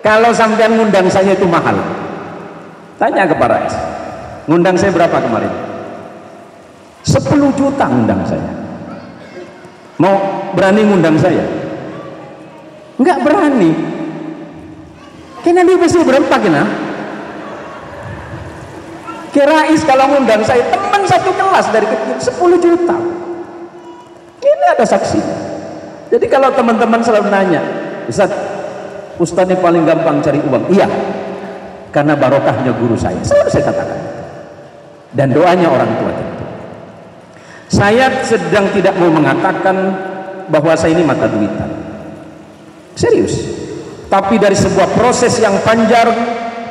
Kalau sampean ngundang saya itu mahal, tanya ke Pak Rais, ngundang saya berapa kemarin? 10 juta ngundang saya. Mau berani ngundang saya? Enggak berani. Kena dia pasti berempat kena. Rais kalau ngundang saya, teman satu kelas dari kecil 10 juta. Ini ada saksi. Jadi kalau teman-teman selalu nanya, Ustadz ini paling gampang cari uang. Iya, karena barokahnya guru saya. Selalu saya katakan. Dan doanya orang tua tentu. Saya sedang tidak mau mengatakan bahwa saya ini mata duitan. Serius. Tapi dari sebuah proses yang panjang,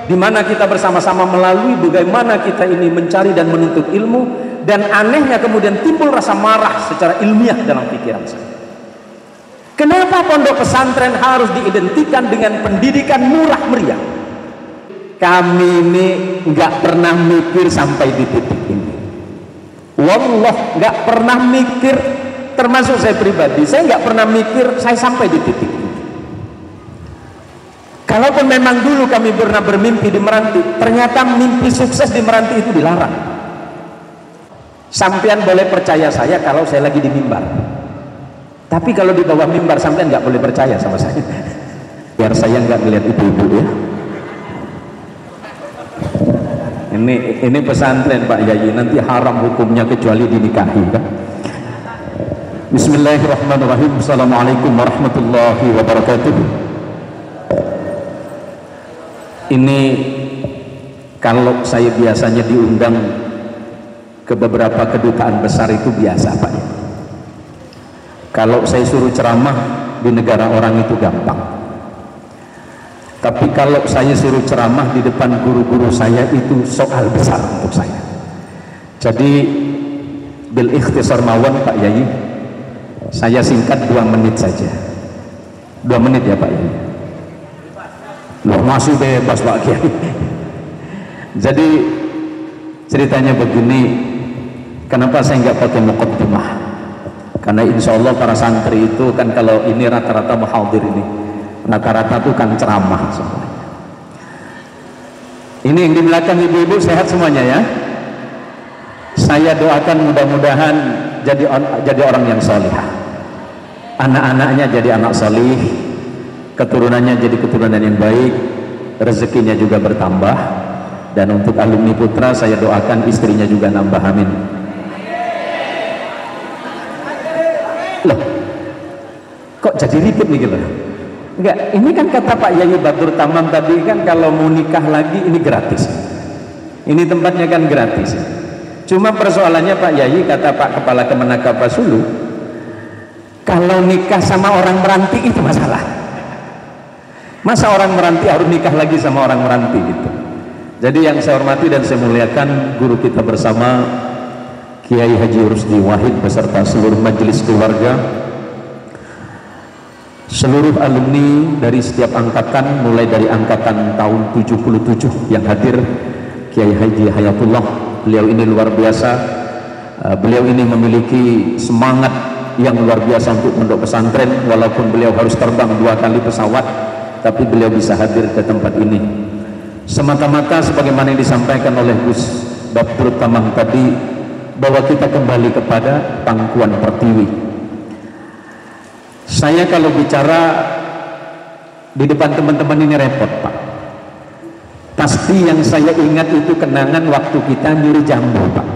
di mana kita bersama-sama melalui bagaimana kita ini mencari dan menuntut ilmu, dan anehnya kemudian timbul rasa marah secara ilmiah dalam pikiran saya. Kenapa pondok pesantren harus diidentikan dengan pendidikan murah meriah? Kami ini nggak pernah mikir sampai di titik ini. Wallah, nggak pernah mikir, termasuk saya pribadi, saya nggak pernah mikir saya sampai di titik ini. Kalaupun memang dulu kami pernah bermimpi di Meranti, ternyata mimpi sukses di Meranti itu dilarang. Sampean boleh percaya saya kalau saya lagi di mimbar, tapi kalau di bawah mimbar sampean nggak boleh percaya sama saya, biar saya nggak ngeliat ibu-ibu ya. Ini pesantren Pak Yai, nanti haram hukumnya kecuali dinikahi kan. Bismillahirrahmanirrahim. Assalamualaikum warahmatullahi wabarakatuh. Ini kalau saya biasanya diundang ke beberapa kedutaan besar itu biasa Pak ya. Kalau saya suruh ceramah di negara orang itu gampang. Tapi kalau saya suruh ceramah di depan guru-guru saya itu soal besar untuk saya. Jadi bil ikhtisar mawon Pak Yai, saya singkat 2 menit saja. 2 menit ya Pak Yai. Loh, masih bebas Pak Kiai. Jadi ceritanya begini, kenapa saya nggak pakai muqaddimah? Karena insya Allah para santri itu kan kalau ini rata-rata muhadir ini, rata-rata itu kan ceramah semuanya. Ini yang di belakang ibu-ibu sehat semuanya ya. Saya doakan mudah-mudahan jadi orang yang solihah, anak-anaknya jadi anak solih, keturunannya jadi keturunan yang baik, rezekinya juga bertambah, dan untuk alumni putra saya doakan istrinya juga nambah, amin. Loh, kok jadi ribet nih gitu? Enggak, ini kan kata Pak Yai Badur Tamam tadi kan kalau mau nikah lagi ini gratis. Ini tempatnya kan gratis. Cuma persoalannya Pak Yai, kata Pak Kepala Kemenak Kapasulu, kalau nikah sama orang Meranti itu masalah. Masa orang Meranti harus nikah lagi sama orang Meranti gitu. Jadi yang saya hormati dan saya muliakan guru kita bersama Kiai Haji Rusdi Wahid beserta seluruh majelis keluarga, seluruh alumni dari setiap angkatan, mulai dari angkatan tahun 77 yang hadir, Kiai Haji Hayatullah, beliau ini luar biasa. Beliau ini memiliki semangat yang luar biasa untuk pondok pesantren, walaupun beliau harus terbang 2 kali pesawat, tapi beliau bisa hadir ke tempat ini semata-mata sebagaimana yang disampaikan oleh Gus Badur Tamam tadi, bahwa kita kembali kepada pangkuan pertiwi. Saya kalau bicara di depan teman-teman ini repot Pak. Pasti yang saya ingat itu kenangan waktu kita nyuri jambu Pak.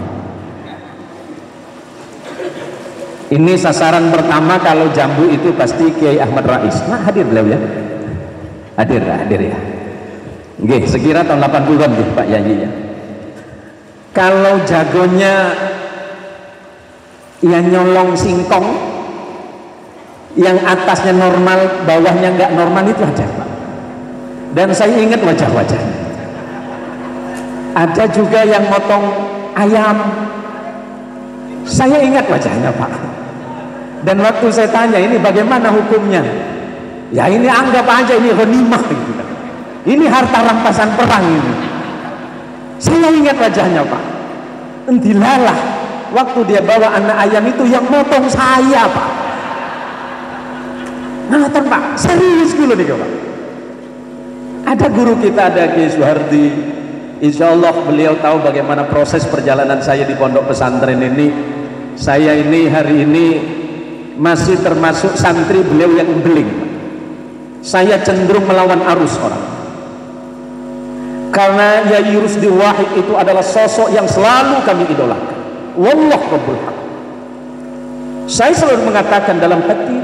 Ini sasaran pertama kalau jambu itu pasti Kiai Ahmad Rais. Nah, hadir beliau ya. Hadir ya. Nggih, sekira tahun 80-an nggih Pak Yai ya. Kalau jagonya yang nyolong singkong, yang atasnya normal, bawahnya nggak normal itu ada Pak. Dan saya ingat wajah-wajahnya. Ada juga yang motong ayam, saya ingat wajahnya Pak. Dan waktu saya tanya ini bagaimana hukumnya, ya ini anggap aja ini ghanimah gitu. Ini harta rampasan perang ini. Saya ingat wajahnya Pak. Entilalah waktu dia bawa anak ayam itu yang motong saya Pak. Nonton Pak, serius dulu nih Pak. Ada guru kita, ada Kiai Suhardi. Insya Allah beliau tahu bagaimana proses perjalanan saya di pondok pesantren ini. Saya ini hari ini masih termasuk santri beliau yang beling. Saya cenderung melawan arus orang, karena Yai Rusdi Wahid itu adalah sosok yang selalu kami idolakan. Wallah Rabbul Haq. Saya selalu mengatakan dalam hati,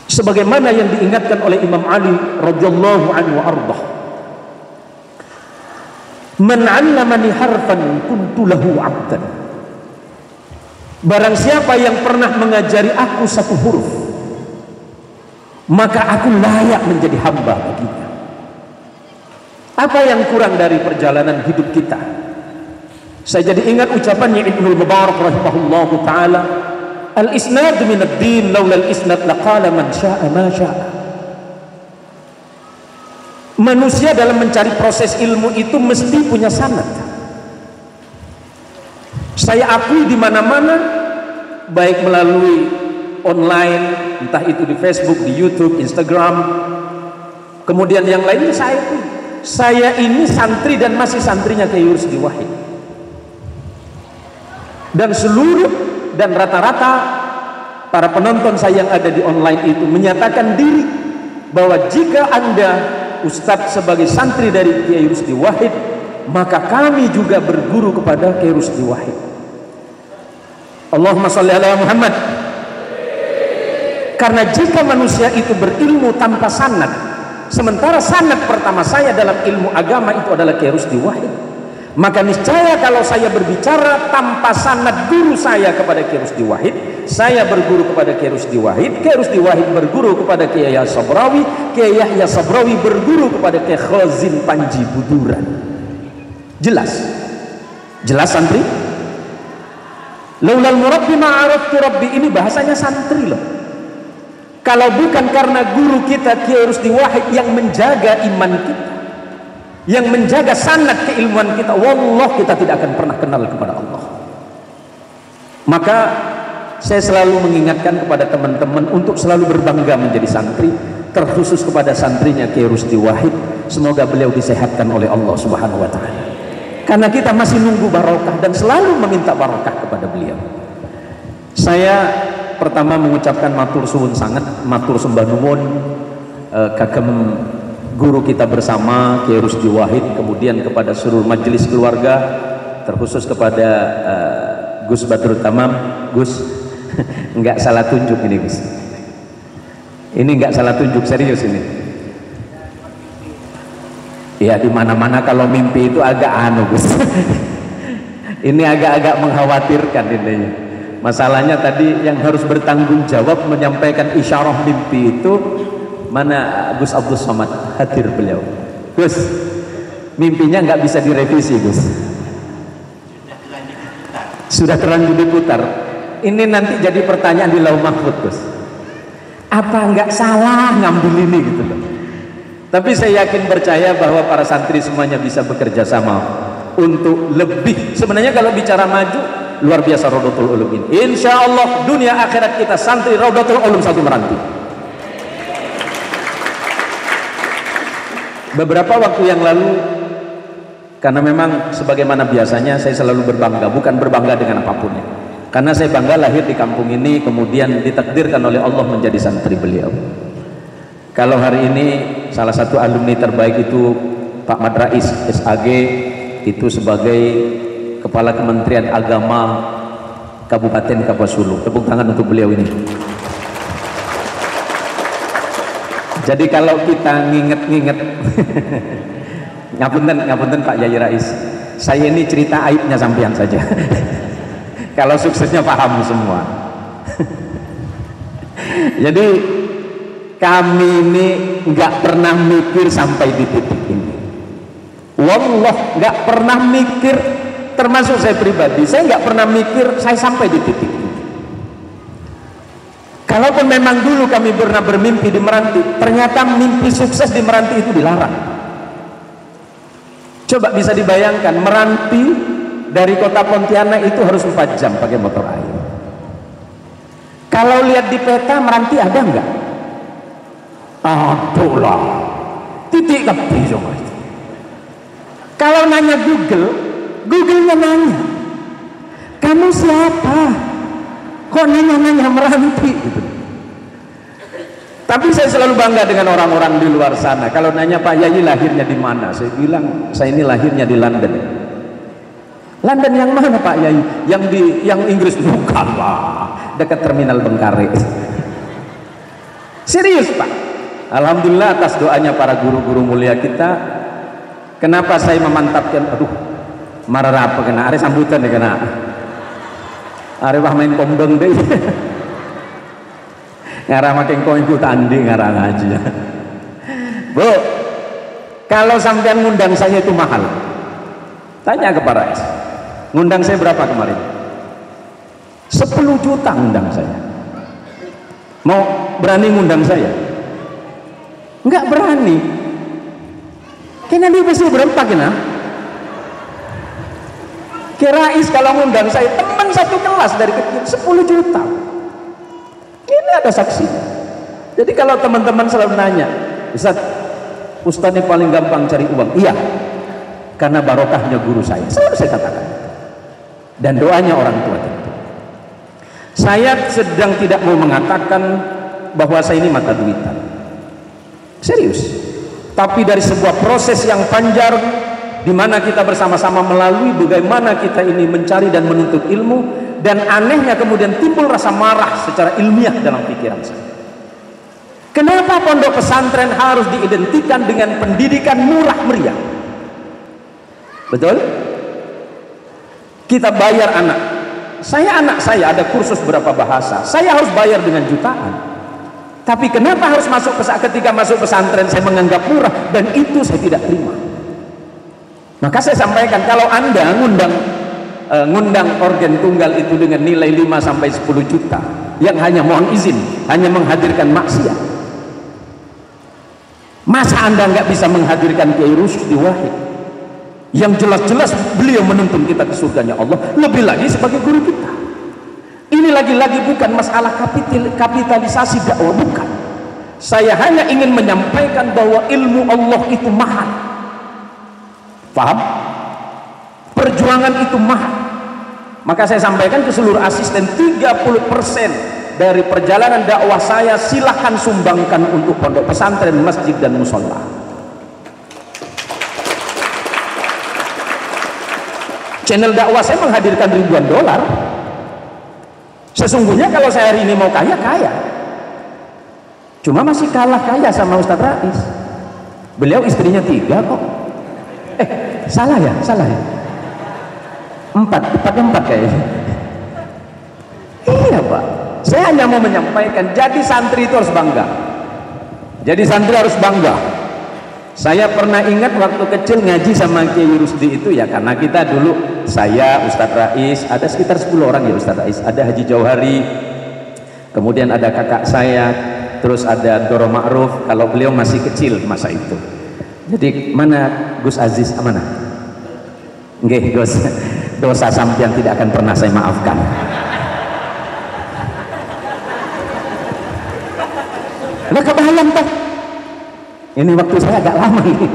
sebagaimana yang diingatkan oleh Imam Ali radhiyallahu anhu wa ardah, man 'allamani harfan kuntu lahu 'abdan. Barang siapa yang pernah mengajari aku satu huruf, maka aku layak menjadi hamba baginya. Apa yang kurang dari perjalanan hidup kita? Saya jadi ingat ucapannya Ibnul Mubarak rahimahullahu ta'ala, al-isnad min ad-din, laula al-isnad laqala man sya'a ma sya'a. Manusia dalam mencari proses ilmu itu mesti punya sanad. Saya akui di mana-mana, baik melalui online, entah itu di Facebook, di YouTube, Instagram, kemudian yang lainnya, saya ini santri dan masih santrinya Kiai Rusdi Wahid. Dan seluruh dan rata-rata para penonton saya yang ada di online itu menyatakan diri bahwa jika Anda Ustadz sebagai santri dari Kiai Rusdi Wahid, maka kami juga berguru kepada Kiai Rusdi Wahid. Allahumma sholli ala Muhammad. Karena jika manusia itu berilmu tanpa sanad, sementara sanad pertama saya dalam ilmu agama itu adalah Kiai Rusdi Wahid, maka niscaya kalau saya berbicara tanpa sanad guru saya kepada Kiai Rusdi Wahid, saya berguru kepada Kiai Rusdi Wahid, Kiai Rusdi Wahid berguru kepada Kiai Yahya Sabrawi, Kiai Yahya Sabrawi berguru kepada Kiai Khazin Panji Buduran. Jelas? Jelas santri? Laulal murabbi ma'araftu rabbi, ini bahasanya santri loh. Kalau bukan karena guru kita Kiai Rusdi Wahid yang menjaga iman kita, yang menjaga sanad keilmuan kita, wallah kita tidak akan pernah kenal kepada Allah. Maka saya selalu mengingatkan kepada teman-teman untuk selalu berbangga menjadi santri, terkhusus kepada santrinya Kiai Rusdi Wahid. Semoga beliau disehatkan oleh Allah Subhanahu wa ta'ala, karena kita masih nunggu barokah dan selalu meminta barokah kepada beliau. Saya pertama mengucapkan matur suwun sangat, matur sembah nuwun kagem guru kita bersama Kiai Rusdi Wahid, kemudian kepada seluruh majelis keluarga, terkhusus kepada Gus Badrut Tamam. Gus, enggak salah tunjuk ini Gus, ini enggak salah tunjuk, serius ini. Ya di mana-mana kalau mimpi itu agak Gus. Ini agak-agak mengkhawatirkan ini. Masalahnya tadi yang harus bertanggung jawab menyampaikan isyarah mimpi itu mana Gus Abdul Somad, hadir beliau. Gus, mimpinya nggak bisa direvisi Gus, sudah terlanjur diputar. Ini nanti jadi pertanyaan di Lauh Mahfud Gus, apa nggak salah ngambil ini gitu loh. Tapi saya yakin percaya bahwa para santri semuanya bisa bekerja sama untuk lebih. Sebenarnya kalau bicara maju, luar biasa Raudatul Ulum ini. Insya Allah dunia akhirat kita santri Raudatul Ulum satu Meranti. Beberapa waktu yang lalu, karena memang sebagaimana biasanya saya selalu berbangga, bukan berbangga dengan apapun ya, karena saya bangga lahir di kampung ini, kemudian ditakdirkan oleh Allah menjadi santri beliau. Kalau hari ini salah satu alumni terbaik itu Pak Madrais SAG, itu sebagai Kepala Kementerian Agama Kabupaten Kapuas Hulu. Tepuk tangan untuk beliau ini. Jadi kalau kita nginget-nginget ngapunten Pak Yai Rais, saya ini cerita aibnya sampean saja. Kalau suksesnya paham semua. Jadi kami ini nggak pernah mikir sampai di titik ini. Wallah nggak pernah mikir, termasuk saya pribadi, saya nggak pernah mikir saya sampai di titik ini. Kalaupun memang dulu kami pernah bermimpi di Meranti, ternyata mimpi sukses di Meranti itu dilarang. Coba bisa dibayangkan, Meranti dari kota Pontianak itu harus 4 jam pakai motor air. Kalau lihat di peta Meranti ada nggak? Aduh lah, titik kepi coba. Kalau nanya Google-nya nanya, kamu siapa? Kok nanya-nanya meranti gitu. Tapi saya selalu bangga dengan orang-orang di luar sana. Kalau nanya Pak Yai lahirnya di mana, saya bilang saya ini lahirnya di London. London yang mana Pak Yai? Yang Inggris? Bukan lah, dekat terminal Bengkare. Serius Pak. Alhamdulillah atas doanya para guru-guru mulia kita. Kenapa saya memantapkan? Aduh, marah apa kena? Ada sambutan deh kena. Ada main kombeng deh. Ngarah makin kau ikut tanding ngarah ngaji ya. Bu, kalau sampean ngundang saya itu mahal. Tanya ke Pak Rais, ngundang saya berapa kemarin? 10 juta ngundang saya. Mau berani ngundang saya? Enggak berani. Kena dia pasti berempat kena. Rais kalau ngundang saya teman satu kelas dari kecil 10 juta. Ini ada saksi. Jadi kalau teman-teman selalu nanya, Ustadz ini paling gampang cari uang. Iya, karena barokahnya guru saya. Selalu saya katakan. Dan doanya orang tua tentu. Saya sedang tidak mau mengatakan bahwa saya ini mata duitan. Serius. Tapi dari sebuah proses yang panjang, di mana kita bersama-sama melalui bagaimana kita ini mencari dan menuntut ilmu. Dan anehnya kemudian timbul rasa marah secara ilmiah dalam pikiran saya. Kenapa pondok pesantren harus diidentikan dengan pendidikan murah meriah? Betul? Kita bayar anak saya ada kursus berapa bahasa, saya harus bayar dengan jutaan. Tapi kenapa harus ketika masuk pesantren saya menganggap murah, dan itu saya tidak terima. Maka saya sampaikan, kalau Anda ngundang organ tunggal itu dengan nilai 5 sampai 10 juta yang hanya mohon izin, hanya menghadirkan maksiat, masa Anda nggak bisa menghadirkan Kiai Rusdi Wahid yang jelas-jelas beliau menuntun kita ke surganya Allah, lebih lagi sebagai guru kita. Ini lagi-lagi bukan masalah kapitalisasi dakwah, bukan. Saya hanya ingin menyampaikan bahwa ilmu Allah itu mahal. Paham? Perjuangan itu mahal. Maka saya sampaikan ke seluruh asisten, 30% dari perjalanan dakwah saya silahkan sumbangkan untuk pondok pesantren, masjid dan musola. Channel dakwah saya menghadirkan ribuan dolar. Sesungguhnya kalau saya hari ini mau kaya, cuma masih kalah kaya sama Ustadz Rais. Beliau istrinya 3 kok. Salah ya? 4 kayaknya. Iya Pak, saya hanya mau menyampaikan, jadi santri itu harus bangga. Saya pernah ingat waktu kecil ngaji sama Kiai Rusdi itu ya, karena kita dulu, saya, Ustadz Rais, ada sekitar 10 orang ya Ustadz Rais, ada Haji Jauhari, kemudian ada kakak saya, terus ada Doro Ma'ruf, kalau beliau masih kecil masa itu. Jadi mana Gus Aziz, mana? Nggih Gus, dosa sampean tidak akan pernah saya maafkan. Lah kebayang toh, ini waktu saya agak lama ini.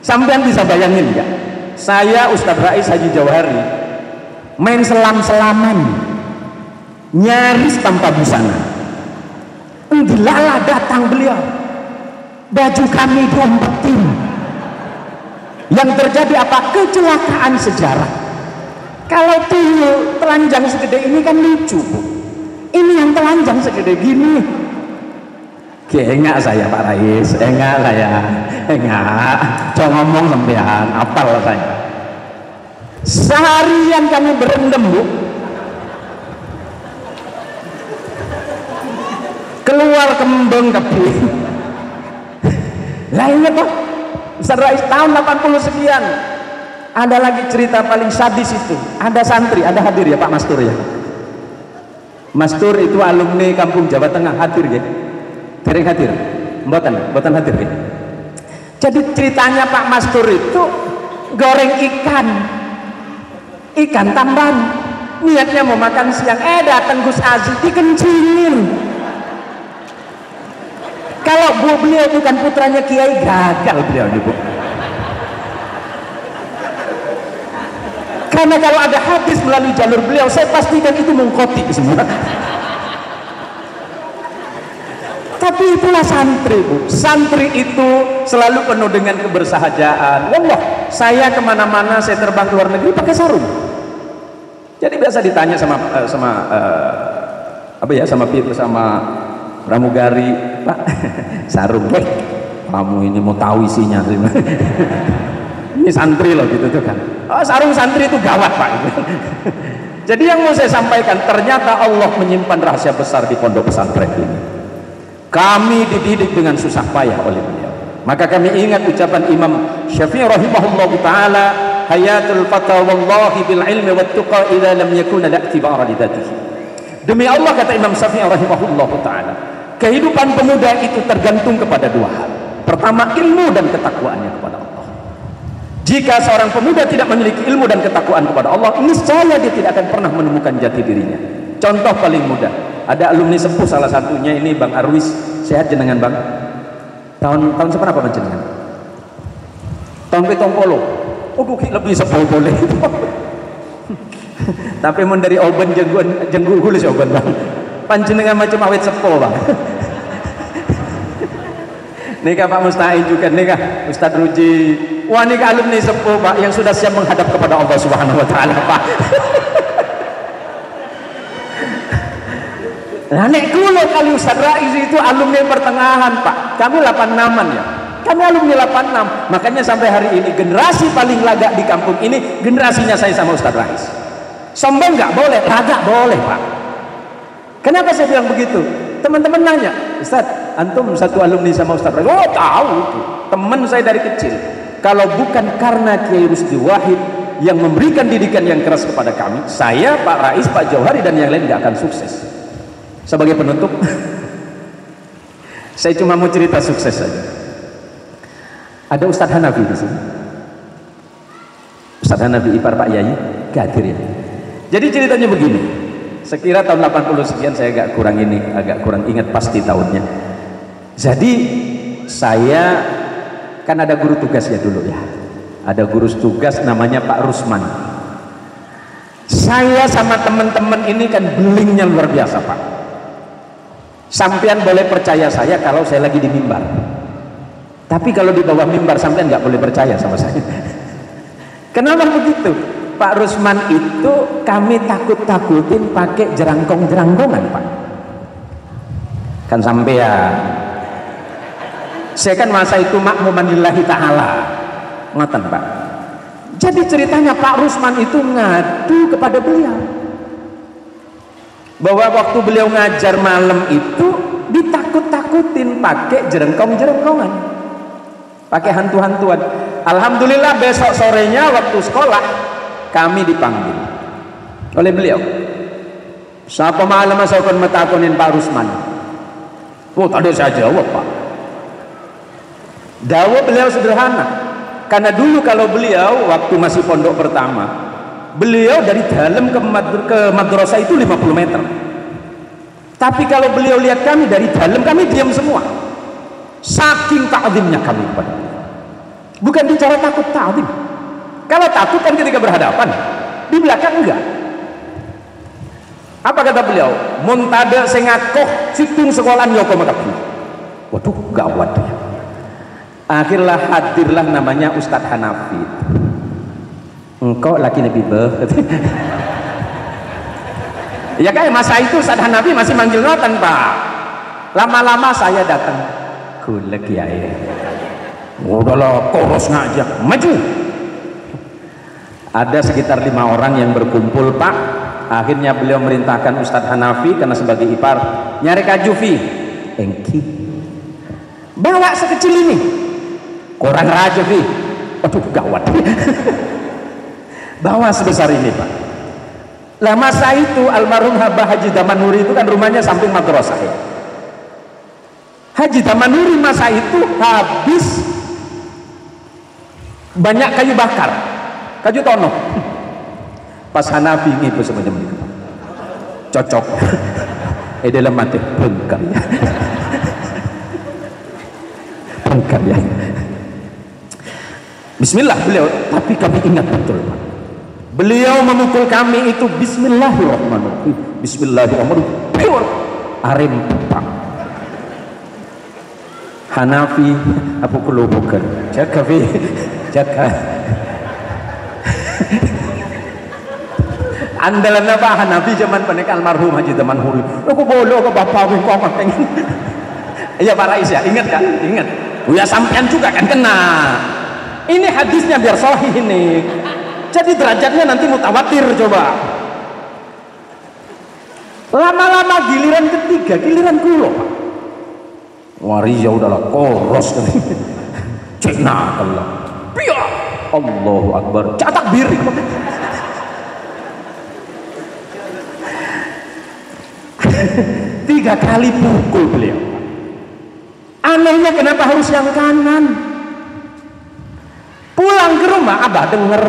Sampean bisa bayangin nggak? Saya Ustadz Rais Haji Jauhari main selam-selaman, nyaris tanpa busana. Dilalah datang beliau, baju kami diumpetin. Yang terjadi apa? Kecelakaan sejarah. Kalau tuyul telanjang segede ini kan lucu, Bu. Ini yang telanjang segede gini. Enggak saya Pak Rais, enggak saya, enggak. Coba ngomong sampean, apal saya. Seharian kami berendam, Bu. Keluar kembang kepi. Lainnya toh, Ustadz Rais tahun 80 sekian. Ada lagi cerita paling sadis itu. Ada santri, ada hadir ya Pak Mastur ya. Mastur itu alumni Kampung Jawa Tengah, hadir ya. Dereng hadir, mboten hadir ya. Jadi ceritanya Pak Mastur itu goreng ikan tambahan, niatnya mau makan siang, datang Gus Aziz dikencingin. Kalau beliau bukan putranya kiai, gagal beliau nih Bu. Karena kalau ada hadis melalui jalur beliau, saya pastikan itu mengkoti semua. Tapi itulah santri Bu. Santri itu selalu penuh dengan kebersahajaan. Wallah, saya kemana-mana, saya terbang ke luar negeri pakai sarung. Jadi biasa ditanya sama pramugari, Pak, sarung, kamu ini mau tahu isinya? Ini santri loh gitu tuh kan. Oh, sarung santri itu gawat Pak. Jadi yang mau saya sampaikan, ternyata Allah menyimpan rahasia besar di pondok pesantren ini. Kami dididik dengan susah payah oleh beliau. Maka kami ingat ucapan Imam Syafi'i rahimahullah ta'ala, hayatul fata wallahi bil ilmi wat tuqa idza lam yakuna la'tibara li dzatihi. Demi Allah, kata Imam Syafi'i rahimahullah ta'ala, kehidupan pemuda itu tergantung kepada dua hal. Pertama, ilmu dan ketakwaannya kepada Allah. Jika seorang pemuda tidak memiliki ilmu dan ketakwaan kepada Allah, niscaya dia tidak akan pernah menemukan jati dirinya. Contoh paling mudah, ada alumni sepuh salah satunya ini Bang Arwis. Sehat jenengan Bang? Tahun seberapa Bang jenengan? Tahun 70. Oh, lebih sepuh boleh. Tapi mun dari oben jenggu hulis oben Bang. Panjenengan macam awet sepuh Bang. Nikah Pak Musta'in juga, nikah Ustadz Ruji. Wah, nikah alumni sepuh Pak, yang sudah siap menghadap kepada Allah Subhanahu Wa Taala Pak. Nah, nek kulo kali Ustadz Rais itu alumni pertengahan Pak. Kami 86-an ya. Kami alumni 86. Makanya sampai hari ini generasi paling lagak di kampung ini generasinya saya sama Ustadz Rais. Sombong nggak boleh, lagak boleh Pak. Kenapa saya bilang begitu? Teman-teman nanya, Ustadz, antum satu alumni sama Ustadz Rais? Oh, tahu itu. Teman saya dari kecil. Kalau bukan karena Kiai Rusdi Wahid yang memberikan didikan yang keras kepada kami, saya, Pak Rais, Pak Jauhari dan yang lain nggak akan sukses. Sebagai penutup, saya cuma mau cerita sukses saja. Ada Ustadz Hanafi di sini. Ustadz Hanafi ipar Pak Yai, hadir ya. Jadi ceritanya begini. Sekira tahun 80 sekian, saya agak kurang ingat pasti tahunnya. Jadi saya kan ada guru tugas ya dulu ya. Ada guru tugas namanya Pak Rusman. Saya sama teman-teman ini kan belingnya luar biasa Pak. Sampean boleh percaya saya kalau saya lagi di mimbar. Tapi kalau di bawah mimbar sampean nggak boleh percaya sama saya. Kenapa begitu? Pak Rusman itu kami takut-takutin pakai jerangkong-jerangkongan Pak. Kan sampean. Saya kan masa itu makmuman lillahi ta'ala. Ngoten Pak. Jadi ceritanya Pak Rusman itu ngadu kepada beliau, bahwa waktu beliau ngajar malam itu ditakut-takutin pakai jerengkong-jerengkongan, pakai hantu-hantuan. Alhamdulillah besok sorenya waktu sekolah kami dipanggil oleh beliau. Siapa malam saya akan metakonin Pak Rusman? Oh, tadi saya jawab Pak. Dakwah beliau sederhana, karena dulu kalau beliau waktu masih pondok pertama, beliau dari dalam ke madrasah itu 50 meter. Tapi kalau beliau lihat kami dari dalam, kami diam semua. Saking ta'zimnya kami kepada beliau. Bukan bicara takut ta'zim. Kalau takut kan ketika berhadapan, di belakang enggak. Apa kata beliau? Muntada sing ngakoh situng sekolahan yoko makabu. Waduh, gawat ya. Akhirlah hadirlah namanya Ustadz Hanafi. Engkau laki lebih ya kayak masa itu Ustadz Hanafi masih manggil notan Pak. Lama-lama saya datang kulek ya. Udahlah, koros ngajak maju. Ada sekitar 5 orang yang berkumpul Pak. Akhirnya beliau merintahkan Ustadz Hanafi karena sebagai ipar, nyari kajufi engki, bawa sekecil ini koran raja fi. Waduh, gawat. Bawa sebesar ini Pak. Lah masa itu almarhum Habah Haji Damanuri itu kan rumahnya samping madrasah ya. Haji Damanuri masa itu habis banyak kayu bakar, kayu tono. Pas Hanafi ngibu semacam itu cocok dalam mati bengkak ya. bongkar ya. Bismillah beliau, tapi kami ingat betul Pak, beliau memukul kami itu Bismillahirrahmanirrahim, Bismillahirrahmanirrahim, arim Pak. Hanafi apa kelubukan jaga fi jaga andalan apa Hanafi zaman panik almarhum Haji Tamanhuri. Aku bolo ke bapak wing kok pengen. Iya Pak Rais ya, ingat kan? Ingat. Ya sampean juga kan kena. Ini hadisnya biar sahih ini. Jadi derajatnya nanti mutawatir coba. Lama-lama giliran ketiga, giliran kulo Pak. Wari ya udahlah koros kan. Cek Allah. Biar Allahu Akbar. Cak takbir. Tiga kali pukul beliau. Anehnya kenapa harus yang kanan? Pulang ke rumah abah denger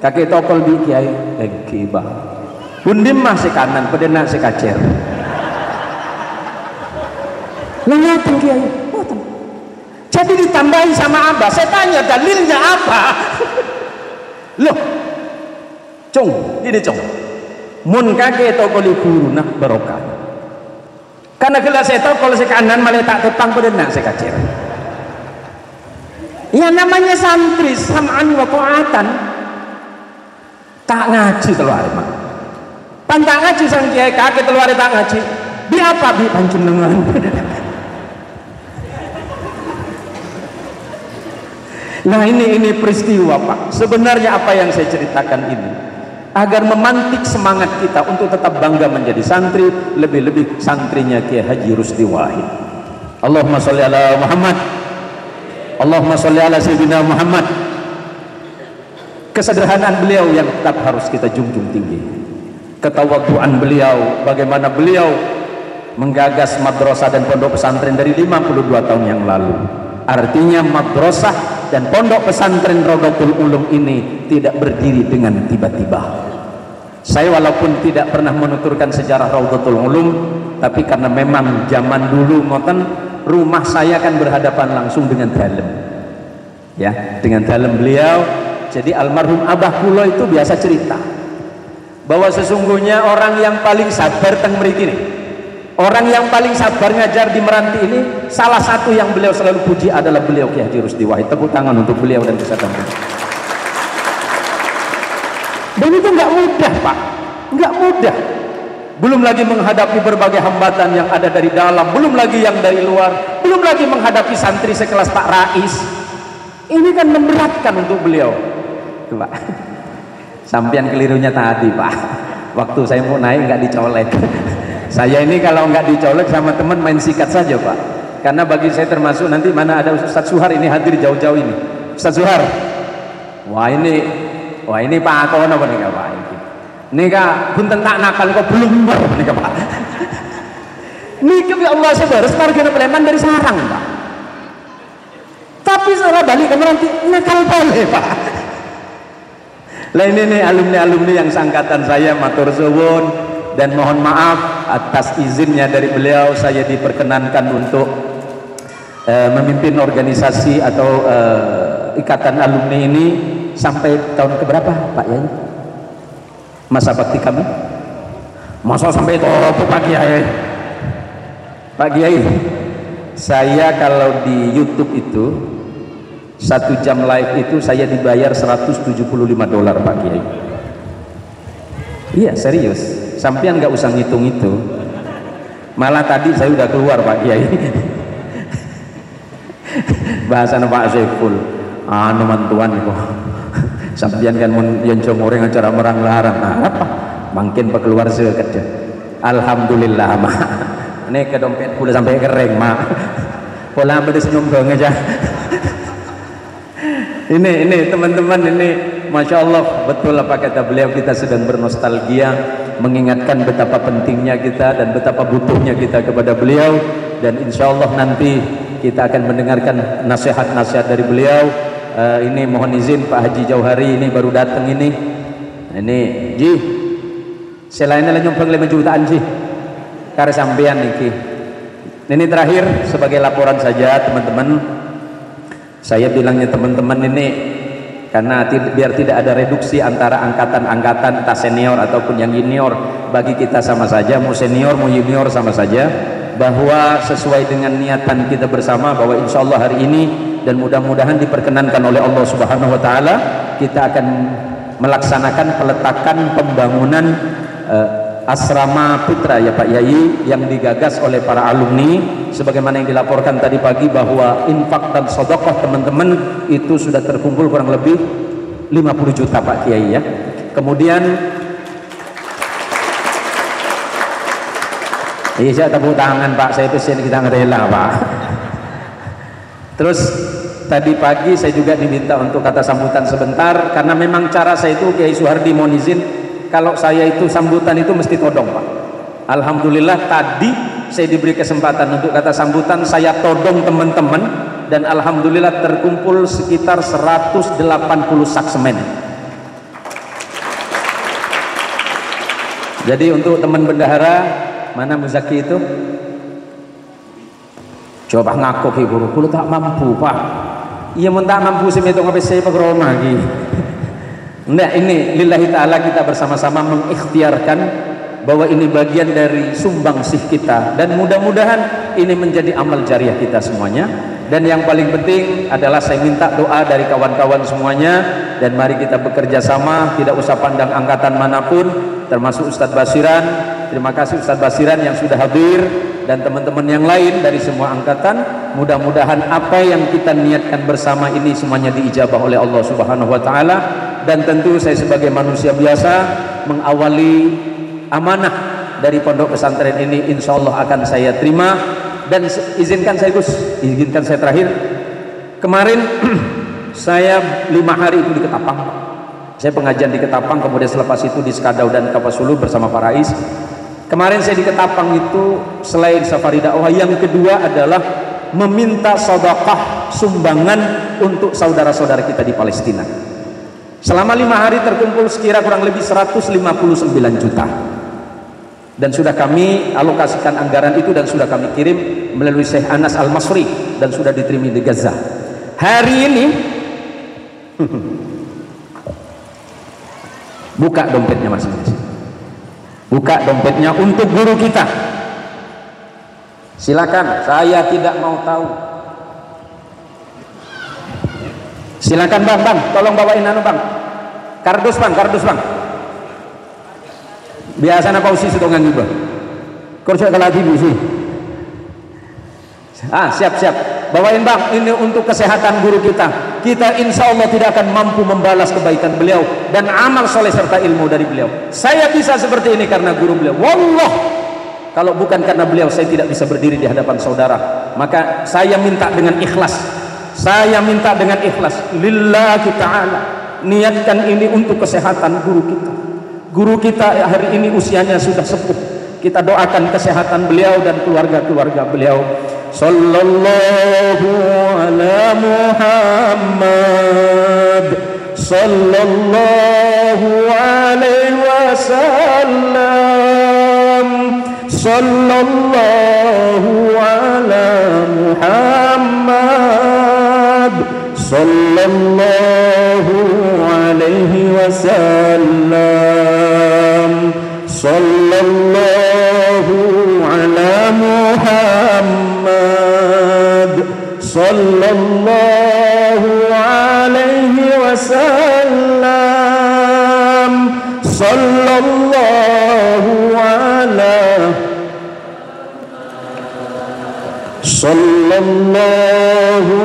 kakek tokol bi kiai lagi bah. Bundim mah si kanan, pedena si kacer. Lihatin kiai. Jadi ditambahi sama abah. Saya tanya dalilnya apa? Loh, cung, ini cung. Mun kakek tokol guru nak barokah. Karena kalau saya tahu kalau saya kanan malah tak tepang pedena saya kacer. Ya namanya santri sam'an wa ta'atan. Tak ngaji keluar mah. Pantang ngaji sang kiai kakek keluar tak ngaji. Bi apa bi panjenengan? Nah ini peristiwa Pak. Sebenarnya apa yang saya ceritakan ini agar memantik semangat kita untuk tetap bangga menjadi santri, lebih-lebih santrinya Kiai Haji Rusdi Wahid. Allahumma sholli ala Muhammad, Allahumma sholli ala Sayyidina Muhammad. Kesederhanaan beliau yang tetap harus kita junjung tinggi, ketawaduan beliau, bagaimana beliau menggagas madrasah dan pondok pesantren dari 52 tahun yang lalu. Artinya madrasah dan pondok pesantren Rodotul Ulum ini tidak berdiri dengan tiba-tiba. Saya walaupun tidak pernah menuturkan sejarah Rodotul Ulum, tapi karena memang zaman dulu ngoten rumah saya kan berhadapan langsung dengan dalem, ya, dengan dalem beliau. Jadi almarhum abah kula itu biasa cerita bahwa sesungguhnya orang yang paling sabar teng mriki ini, orang yang paling sabar ngajar di Meranti ini, salah satu yang beliau selalu puji adalah beliau Kiai Haji Rusdi Wahid. Tepuk tangan untuk beliau dan kesadaran. Dan itu nggak mudah Pak, nggak mudah. Belum lagi menghadapi berbagai hambatan yang ada dari dalam, belum lagi yang dari luar, belum lagi menghadapi santri sekelas Pak Rais. Ini kan memberatkan untuk beliau. Tuh, Pak. Sampian kelirunya tadi Pak, waktu saya mau naik nggak dicolek. Saya ini kalau nggak dicolek sama teman main sikat saja Pak, karena bagi saya termasuk nanti mana ada Ustadz Suhar ini hadir jauh-jauh ini. Ustadz Suhar, wah ini Pak Ako apa nih Pak? Ini kak punten tak nakal kok belum nih Pak. Ini ya Allah sebaris marga Pleman dari sarang Pak. Tapi setelah balik ke nanti nakal boleh Pak. Lah ini nih alumni-alumni yang sangkatan saya matur suwun dan mohon maaf atas izinnya dari beliau saya diperkenankan untuk memimpin organisasi atau ikatan alumni ini sampai tahun keberapa Pak Yai? Masa bakti kami? Masa sampai itu Pak Kiai? Pak Kiai, saya kalau di YouTube itu 1 jam live itu saya dibayar $175 Pak Kiai. Iya serius, sampean nggak usah ngitung itu. Malah tadi saya udah keluar Pak Kiai. Bahasanya Pak Saiful, anu mantuan kok. Sampean kan yang orang acara merang larang. Nah, apa? Makin keluar sekerja. Alhamdulillah mak. Ini ke dompet pula sampai kering mak. Pola bedes nyumbang aja. Ini teman-teman ini Masya Allah betul apa kata beliau, kita sedang bernostalgia mengingatkan betapa pentingnya kita dan betapa butuhnya kita kepada beliau, dan insya Allah nanti kita akan mendengarkan nasihat-nasihat dari beliau. Ini mohon izin Pak Haji Jauhari ini baru datang ini Ji selainnya lah nyumbang 5 jutaan Ji karena sampean niki Ini terakhir sebagai laporan saja teman-teman. Saya bilangnya teman-teman ini karena biar tidak ada reduksi antara angkatan-angkatan entah senior ataupun yang junior, bagi kita sama saja, mau senior mau junior sama saja, bahwa sesuai dengan niatan kita bersama bahwa insya Allah hari ini dan mudah-mudahan diperkenankan oleh Allah Subhanahu Wa Taala, kita akan melaksanakan peletakan pembangunan asrama putra ya Pak Yai yang digagas oleh para alumni, sebagaimana yang dilaporkan tadi pagi bahwa infak dan sedekah teman-teman itu sudah terkumpul kurang lebih 50 juta Pak Kiai ya. Kemudian saya tepuk tangan Pak, saya pesen kita ngerela Pak. Terus tadi pagi saya juga diminta untuk kata sambutan sebentar, karena memang cara saya itu Kiai Suhardi mohon izin, kalau saya itu sambutan itu mesti todong Pak. Alhamdulillah tadi saya diberi kesempatan untuk kata sambutan, saya todong teman-teman, dan alhamdulillah terkumpul sekitar 180 sak semen. Jadi untuk teman bendahara, mana Muzaki itu? Coba ngaku ki guru, kulo tak mampu Pak. Iya mun tak mampu sih itu ngapain saya pagroma lagi. Nah ini lillahi ta'ala kita bersama-sama mengikhtiarkan bahwa ini bagian dari sumbangsih kita, dan mudah-mudahan ini menjadi amal jariah kita semuanya. Dan yang paling penting adalah saya minta doa dari kawan-kawan semuanya, dan mari kita bekerja sama, tidak usah pandang angkatan manapun, termasuk Ustadz Basiran. Terima kasih Ustadz Basiran yang sudah hadir, dan teman-teman yang lain dari semua angkatan. Mudah-mudahan apa yang kita niatkan bersama ini semuanya diijabah oleh Allah Subhanahu Wa Taala. Dan tentu saya sebagai manusia biasa mengawali amanah dari pondok pesantren ini insya Allah akan saya terima. Dan izinkan saya Gus, izinkan saya terakhir, kemarin saya 5 hari itu di Ketapang, saya pengajian di Ketapang, kemudian selepas itu di Skadau dan Kapasulu bersama Pak Rais. Kemarin saya di Ketapang itu selain safari dakwah, yang kedua adalah meminta sedekah sumbangan untuk saudara-saudara kita di Palestina. Selama 5 hari terkumpul sekira kurang lebih 159 juta, dan sudah kami alokasikan anggaran itu dan sudah kami kirim melalui Syekh Anas Al-Masri dan sudah diterima di Gaza. Hari ini buka dompetnya masing-masing, buka dompetnya untuk guru kita. Silakan, saya tidak mau tahu. Silakan bang, tolong bawain anu bang, kardus bang, biasa apa usi setongan juga kursi lagi sih. Siap bawain bang, ini untuk kesehatan guru kita. Kita insya Allah tidak akan mampu membalas kebaikan beliau dan amal soleh serta ilmu dari beliau. Saya bisa seperti ini karena guru beliau. Wallah, kalau bukan karena beliau saya tidak bisa berdiri di hadapan saudara. Maka saya minta dengan ikhlas, lillahi ta'ala, niatkan ini untuk kesehatan guru kita. Guru kita hari ini usianya sudah sepuh, kita doakan kesehatan beliau dan keluarga-keluarga beliau. Sallallahu ala Muhammad, sallallahu alaihi wasallam, sallallahu ala Muhammad, sallallahu alaihi wasallam, sallallahu ala Muhammad, sallallahu alaihi wasallam, sallallahu ala sallallahu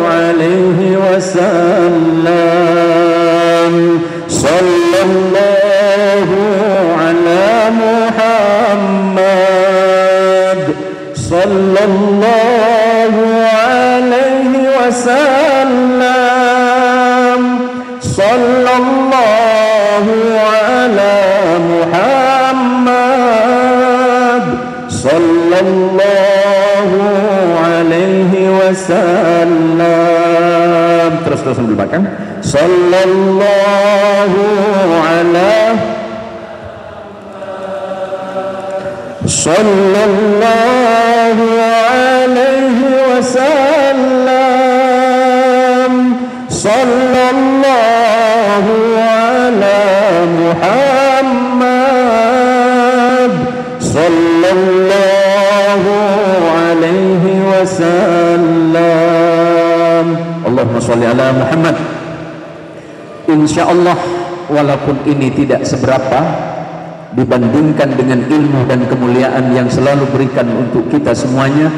alaihi wasallam, sallallahu ala Muhammad, sallallahu alaihi wasallam, sallallahu ala Muhammad, sallallahu alaihi wasallam. Terus sambil belakang, sallallahu ala, sallallahu alaihi wasallam. Sallallahu ala Muhammad. Sallallahu alaihi wasallam. Allahumma sholli ala Muhammad. Insyaallah, walaupun ini tidak seberapa dibandingkan dengan ilmu dan kemuliaan yang selalu berikan untuk kita semuanya,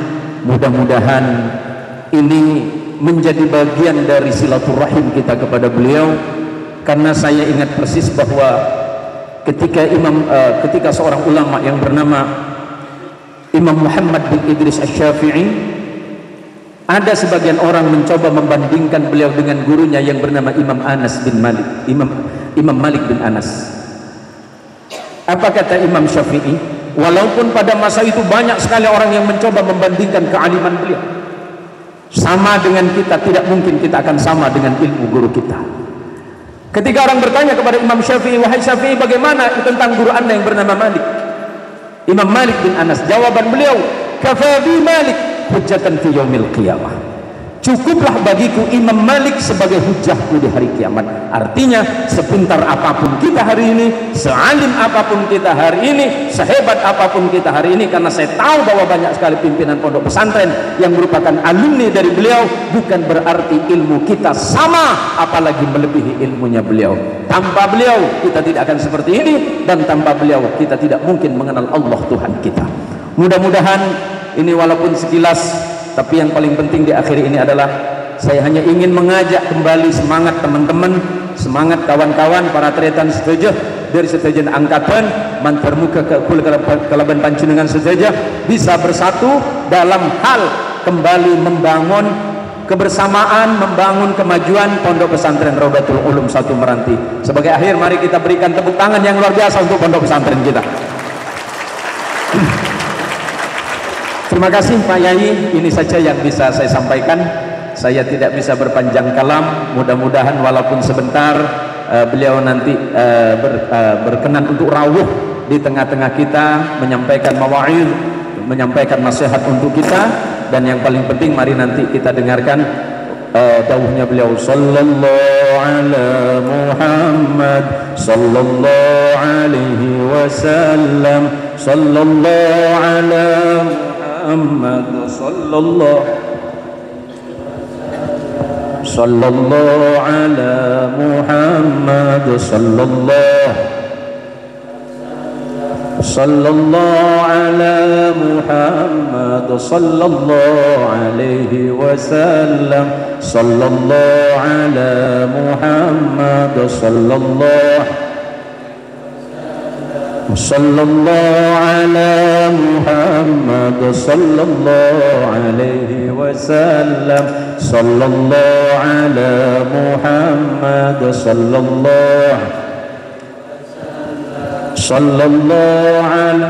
mudah-mudahan ini menjadi bagian dari silaturahim kita kepada beliau. Karena saya ingat persis bahwa ketika seorang ulama yang bernama Imam Muhammad bin Idris Asy-Syafi'i, ada sebagian orang mencoba membandingkan beliau dengan gurunya yang bernama Imam Anas bin Malik, Imam Malik bin Anas. Apa kata Imam Syafi'i? Walaupun pada masa itu banyak sekali orang yang mencoba membandingkan kealiman beliau, sama dengan kita, tidak mungkin kita akan sama dengan ilmu guru kita. Ketika orang bertanya kepada Imam Syafi'i, wahai Syafi'i, bagaimana tentang guru anda yang bernama Malik, Imam Malik bin Anas? Jawaban beliau, kafa bi Malik hujjatan fi yaumil qiyamah. Cukuplah bagiku Imam Malik sebagai hujahku di hari kiamat. Artinya, sepintar apapun kita hari ini, sealim apapun kita hari ini, sehebat apapun kita hari ini, karena saya tahu bahwa banyak sekali pimpinan pondok pesantren yang merupakan alumni dari beliau, bukan berarti ilmu kita sama, apalagi melebihi ilmunya beliau. Tanpa beliau kita tidak akan seperti ini, dan tanpa beliau kita tidak mungkin mengenal Allah Tuhan kita. Mudah-mudahan ini walaupun sekilas, tapi yang paling penting di akhir ini adalah saya hanya ingin mengajak kembali semangat teman-teman, semangat kawan-kawan para tretan setuju dari setujuan angkatan mantarmuka ke kelaban pancingan setuju bisa bersatu dalam hal kembali membangun kebersamaan, membangun kemajuan Pondok Pesantren Rodatul Ulum 1 Meranti. Sebagai akhir, mari kita berikan tepuk tangan yang luar biasa untuk pondok pesantren kita. Terima kasih Pak Yai, ini saja yang bisa saya sampaikan. Saya tidak bisa berpanjang kalam. Mudah-mudahan walaupun sebentar beliau nanti berkenan untuk rawuh di tengah-tengah kita, menyampaikan mawaidh, menyampaikan nasihat untuk kita. Dan yang paling penting, mari nanti kita dengarkan dawuhnya beliau, sallallahu ala Muhammad, sallallahu alaihi wasallam, sallallahu ala Muhammad, sallallahu ala Muhammad, sallallahu ala Muhammad, sallallahu alaihi wasallam, sallallahu ala Muhammad, sallallahu ala Muhammad, sallallahu alaihi wasallam, sallallahu ala Muhammad, sallallahu ala